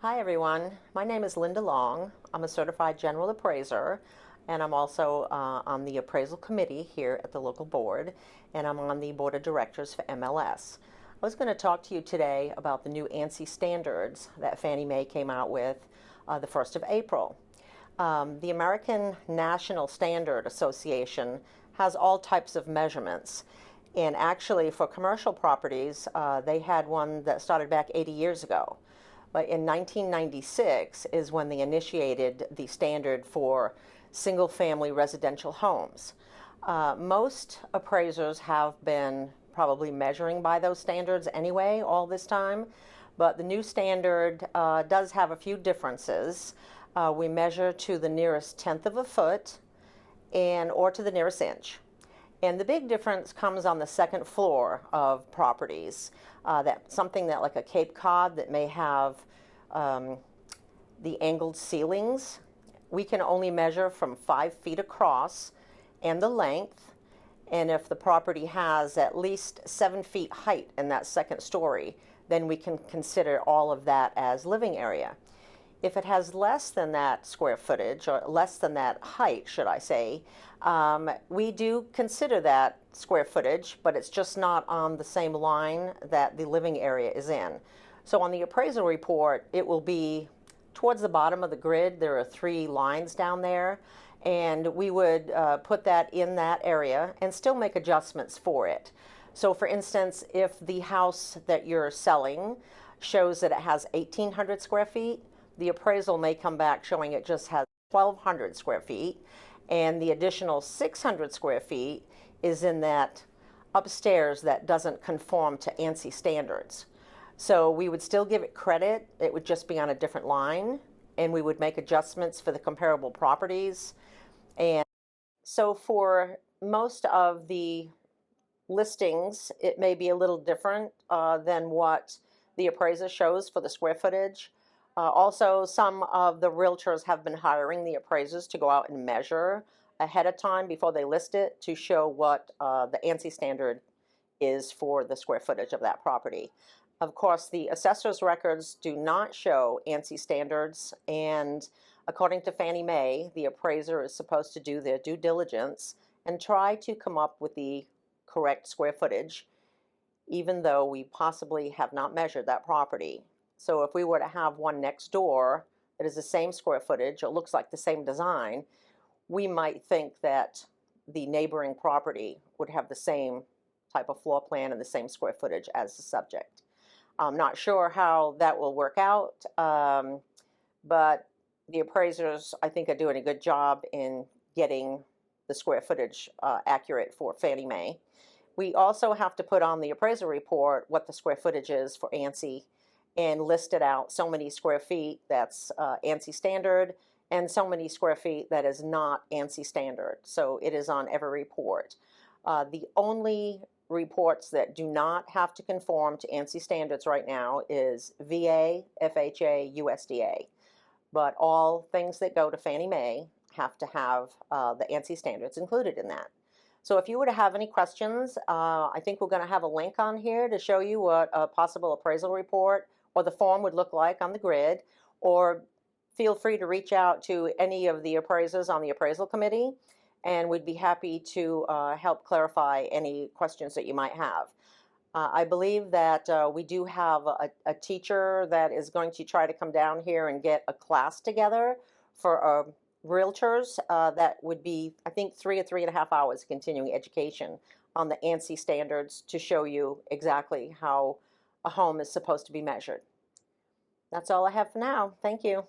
Hi everyone, my name is Linda Long. I'm a certified general appraiser and I'm also on the appraisal committee here at the local board, and I'm on the board of directors for MLS. I was going to talk to you today about the new ANSI standards that Fannie Mae came out with the 1st of April. The American National Standard Association has all types of measurements. And actually, for commercial properties, they had one that started back 80 years ago. But in 1996 is when they initiated the standard for single-family residential homes. Most appraisers have been probably measuring by those standards anyway all this time, but the new standard does have a few differences. We measure to the nearest tenth of a foot or to the nearest inch. And the big difference comes on the second floor of properties. Something that like a Cape Cod that may have the angled ceilings, we can only measure from 5 feet across and the length. And if the property has at least 7 feet height in that second story, then we can consider all of that as living area. If it has less than that square footage, or less than that height, should I say, we do consider that square footage, but it's just not on the same line that the living area is in. So on the appraisal report, it will be towards the bottom of the grid. There are 3 lines down there, and we would put that in that area and still make adjustments for it. So for instance, if the house that you're selling shows that it has 1,800 square feet, the appraisal may come back showing it just has 1,200 square feet, and the additional 600 square feet is in that upstairs that doesn't conform to ANSI standards. So we would still give it credit, it would just be on a different line, and we would make adjustments for the comparable properties. And so for most of the listings, it may be a little different than what the appraiser shows for the square footage. Also, some of the realtors have been hiring the appraisers to go out and measure ahead of time before they list it to show what the ANSI standard is for the square footage of that property. Of course, the assessor's records do not show ANSI standards, and according to Fannie Mae, the appraiser is supposed to do their due diligence and try to come up with the correct square footage, even though we possibly have not measured that property. So if we were to have one next door that is the same square footage, or looks like the same design, we might think that the neighboring property would have the same type of floor plan and the same square footage as the subject. I'm not sure how that will work out, but the appraisers, I think, are doing a good job in getting the square footage accurate for Fannie Mae. We also have to put on the appraisal report what the square footage is for ANSI and list it out. So many square feet, that's ANSI standard, and so many square feet that is not ANSI standard. So it is on every report. The only reports that do not have to conform to ANSI standards right now is VA, FHA, USDA. But all things that go to Fannie Mae have to have the ANSI standards included in that. So if you were to have any questions, I think we're going to have a link on here to show you what a possible appraisal report or the form would look like on the grid, or feel free to reach out to any of the appraisers on the appraisal committee, and we'd be happy to help clarify any questions that you might have. I believe that we do have a teacher that is going to try to come down here and get a class together for realtors that would be, I think, 3 or 3.5 hours continuing education on the ANSI standards to show you exactly how a home is supposed to be measured. That's all I have for now. Thank you.